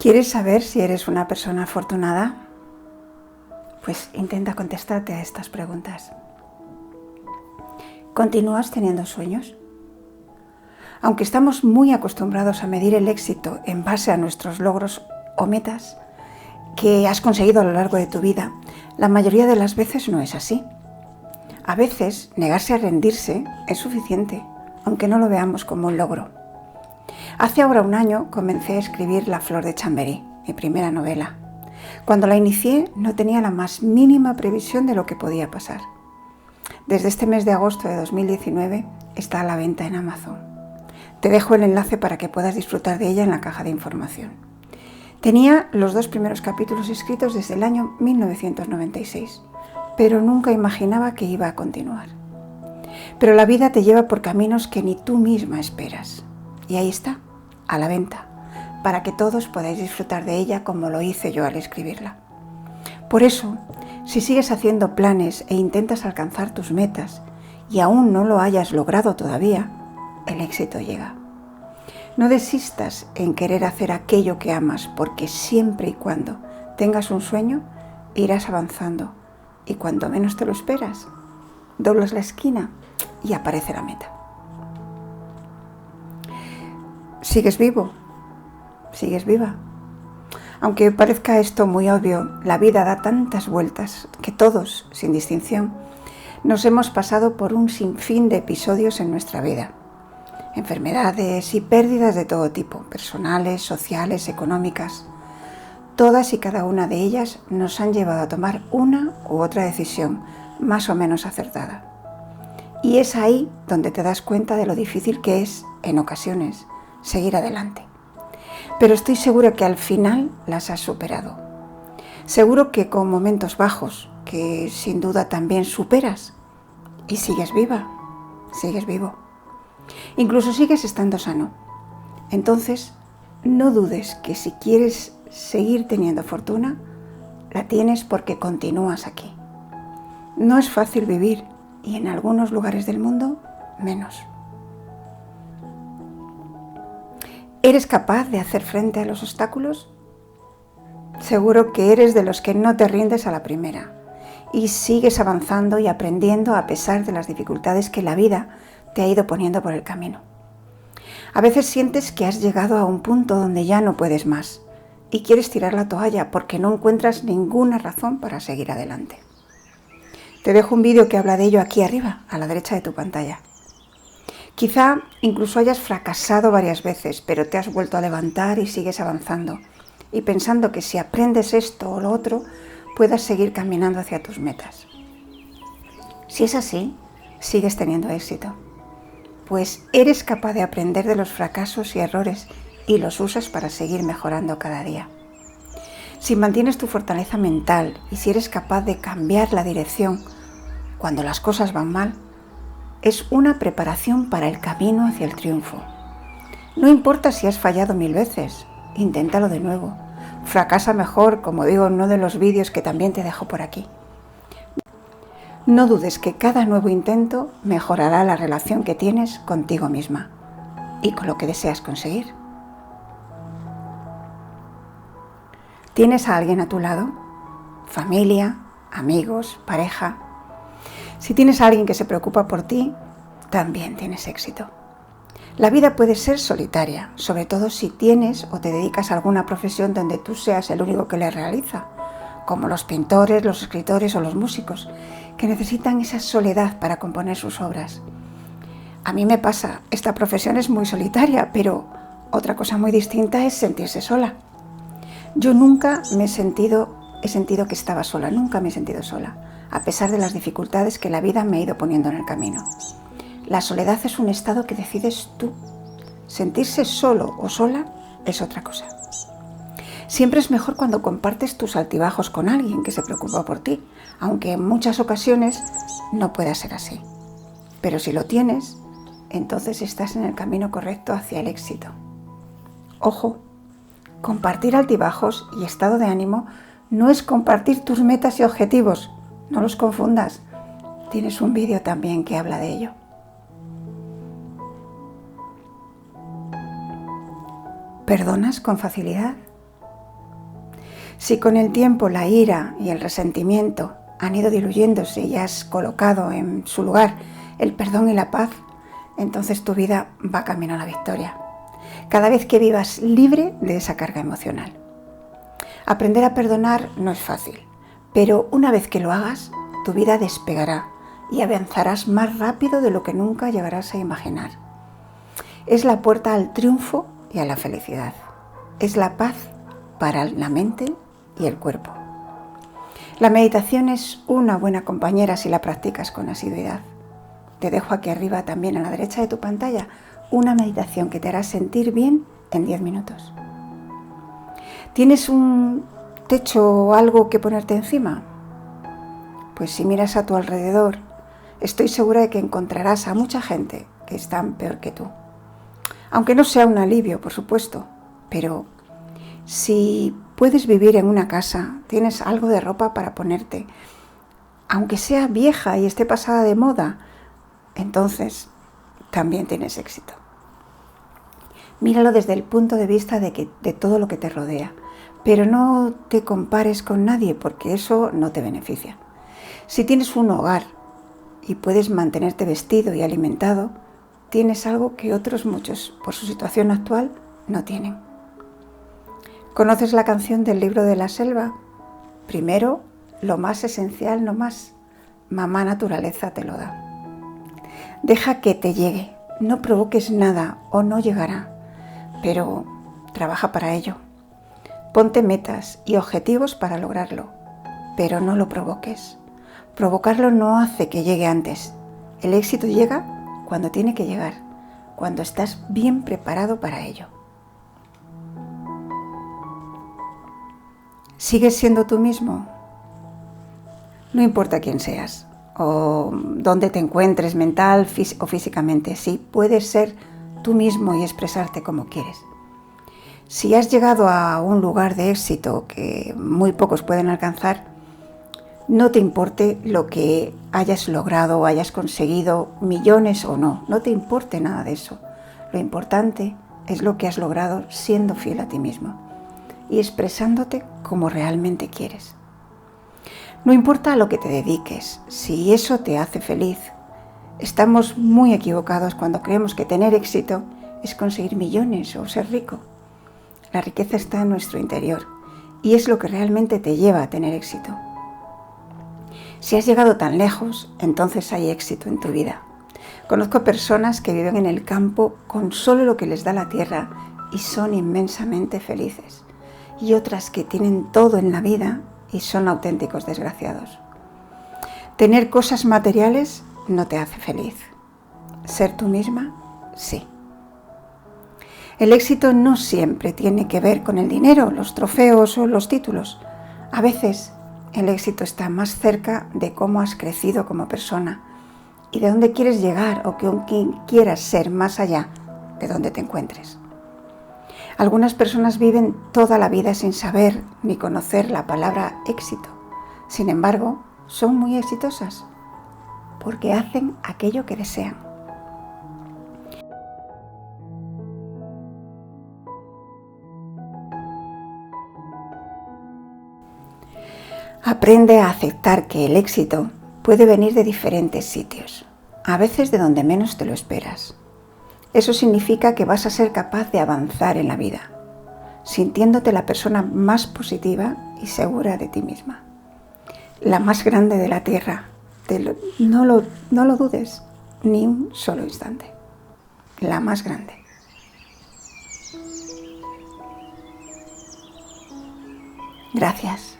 ¿Quieres saber si eres una persona afortunada? Pues intenta contestarte a estas preguntas. ¿Continúas teniendo sueños? Aunque estamos muy acostumbrados a medir el éxito en base a nuestros logros o metas que has conseguido a lo largo de tu vida, la mayoría de las veces no es así. A veces, negarse a rendirse es suficiente, aunque no lo veamos como un logro. Hace ahora un año comencé a escribir La Flor de Chamberí, mi primera novela. Cuando la inicié no tenía la más mínima previsión de lo que podía pasar. Desde este mes de agosto de 2019 está a la venta en Amazon. Te dejo el enlace para que puedas disfrutar de ella en la caja de información. Tenía los 2 primeros capítulos escritos desde el año 1996, pero nunca imaginaba que iba a continuar. Pero la vida te lleva por caminos que ni tú misma esperas. Y ahí está, a la venta, para que todos podáis disfrutar de ella como lo hice yo al escribirla. Por eso, si sigues haciendo planes e intentas alcanzar tus metas y aún no lo hayas logrado todavía, el éxito llega. No desistas en querer hacer aquello que amas, porque siempre y cuando tengas un sueño, irás avanzando. Y cuando menos te lo esperas, doblas la esquina y aparece la meta. ¿Sigues vivo? ¿Sigues viva? Aunque parezca esto muy obvio, la vida da tantas vueltas que todos, sin distinción, nos hemos pasado por un sinfín de episodios en nuestra vida. Enfermedades y pérdidas de todo tipo, personales, sociales, económicas. Todas y cada una de ellas nos han llevado a tomar una u otra decisión, más o menos acertada. Y es ahí donde te das cuenta de lo difícil que es, en ocasiones, seguir adelante. Pero estoy segura que al final las has superado. Seguro que con momentos bajos, que sin duda también superas. Y sigues viva, sigues vivo. Incluso sigues estando sano. Entonces, no dudes que si quieres seguir teniendo fortuna, la tienes porque continúas aquí. No es fácil vivir y en algunos lugares del mundo, menos. ¿Eres capaz de hacer frente a los obstáculos? Seguro que eres de los que no te rindes a la primera y sigues avanzando y aprendiendo a pesar de las dificultades que la vida te ha ido poniendo por el camino. A veces sientes que has llegado a un punto donde ya no puedes más y quieres tirar la toalla porque no encuentras ninguna razón para seguir adelante. Te dejo un vídeo que habla de ello aquí arriba, a la derecha de tu pantalla. Quizá incluso hayas fracasado varias veces, pero te has vuelto a levantar y sigues avanzando y pensando que si aprendes esto o lo otro, puedas seguir caminando hacia tus metas. Si es así, sigues teniendo éxito, pues eres capaz de aprender de los fracasos y errores y los usas para seguir mejorando cada día. Si mantienes tu fortaleza mental y si eres capaz de cambiar la dirección cuando las cosas van mal, es una preparación para el camino hacia el triunfo. No importa si has fallado 1000 veces, inténtalo de nuevo. Fracasa mejor, como digo en uno de los vídeos que también te dejo por aquí. No dudes que cada nuevo intento mejorará la relación que tienes contigo misma y con lo que deseas conseguir. ¿Tienes a alguien a tu lado? ¿Familia, amigos, pareja? Si tienes a alguien que se preocupa por ti, también tienes éxito. La vida puede ser solitaria, sobre todo si tienes o te dedicas a alguna profesión donde tú seas el único que la realiza, como los pintores, los escritores o los músicos, que necesitan esa soledad para componer sus obras. A mí me pasa, esta profesión es muy solitaria, pero otra cosa muy distinta es sentirse sola. Yo nunca he sentido que estaba sola, nunca me he sentido sola, a pesar de las dificultades que la vida me ha ido poniendo en el camino. La soledad es un estado que decides tú. Sentirse solo o sola es otra cosa. Siempre es mejor cuando compartes tus altibajos con alguien que se preocupa por ti, aunque en muchas ocasiones no pueda ser así. Pero si lo tienes, entonces estás en el camino correcto hacia el éxito. Ojo, compartir altibajos y estado de ánimo no es compartir tus metas y objetivos. No los confundas. Tienes un vídeo también que habla de ello. ¿Perdonas con facilidad? Si con el tiempo la ira y el resentimiento han ido diluyéndose y has colocado en su lugar el perdón y la paz, entonces tu vida va camino a la victoria. Cada vez que vivas libre de esa carga emocional. Aprender a perdonar no es fácil, pero una vez que lo hagas, tu vida despegará y avanzarás más rápido de lo que nunca llegarás a imaginar. Es la puerta al triunfo y a la felicidad. Es la paz para la mente y el cuerpo. La meditación es una buena compañera si la practicas con asiduidad. Te dejo aquí arriba también a la derecha de tu pantalla una meditación que te hará sentir bien en 10 minutos. ¿Tienes un techo o algo que ponerte encima? Pues si miras a tu alrededor, estoy segura de que encontrarás a mucha gente que están peor que tú. Aunque no sea un alivio, por supuesto, pero si puedes vivir en una casa, tienes algo de ropa para ponerte, aunque sea vieja y esté pasada de moda, entonces también tienes éxito. Míralo desde el punto de vista de todo lo que te rodea, pero no te compares con nadie porque eso no te beneficia. Si tienes un hogar y puedes mantenerte vestido y alimentado, tienes algo que otros muchos, por su situación actual, no tienen. ¿Conoces la canción del libro de la selva? Primero, lo más esencial no más. Mamá naturaleza te lo da. Deja que te llegue. No provoques nada o no llegará, pero trabaja para ello. Ponte metas y objetivos para lograrlo, pero no lo provoques. Provocarlo no hace que llegue antes. El éxito llega cuando tiene que llegar, cuando estás bien preparado para ello. ¿Sigues siendo tú mismo? No importa quién seas o dónde te encuentres mental o físicamente, sí, puedes ser tú mismo y expresarte como quieres. Si has llegado a un lugar de éxito que muy pocos pueden alcanzar, no te importe lo que hayas logrado o hayas conseguido, millones o no, no te importe nada de eso. Lo importante es lo que has logrado siendo fiel a ti mismo y expresándote como realmente quieres. No importa a lo que te dediques, si eso te hace feliz. Estamos muy equivocados cuando creemos que tener éxito es conseguir millones o ser rico. La riqueza está en nuestro interior y es lo que realmente te lleva a tener éxito. Si has llegado tan lejos, entonces hay éxito en tu vida. Conozco personas que viven en el campo con solo lo que les da la tierra y son inmensamente felices. Y otras que tienen todo en la vida y son auténticos desgraciados. Tener cosas materiales no te hace feliz. Ser tú misma, sí. El éxito no siempre tiene que ver con el dinero, los trofeos o los títulos. A veces el éxito está más cerca de cómo has crecido como persona y de dónde quieres llegar o con quién quieras ser más allá de donde te encuentres. Algunas personas viven toda la vida sin saber ni conocer la palabra éxito. Sin embargo, son muy exitosas porque hacen aquello que desean. Aprende a aceptar que el éxito puede venir de diferentes sitios, a veces de donde menos te lo esperas. Eso significa que vas a ser capaz de avanzar en la vida, sintiéndote la persona más positiva y segura de ti misma. La más grande de la tierra. No lo dudes ni un solo instante. La más grande. Gracias.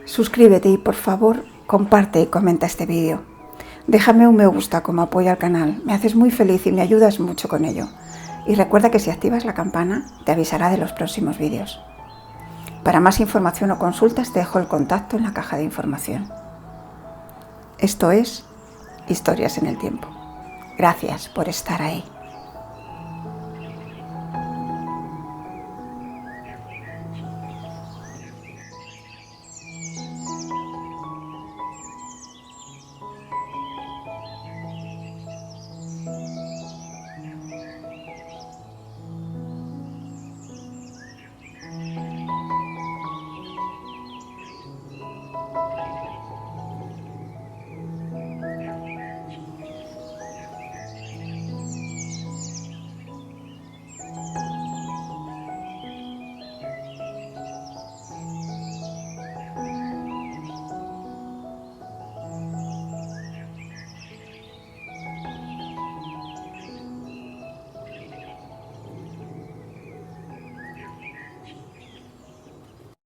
Suscríbete y por favor comparte y comenta este vídeo. Déjame un me gusta como apoyo al canal, me haces muy feliz y me ayudas mucho con ello. Y recuerda que si activas la campana te avisará de los próximos vídeos. Para más información o consultas te dejo el contacto en la caja de información. Esto es Historias en el Tiempo. Gracias por estar ahí.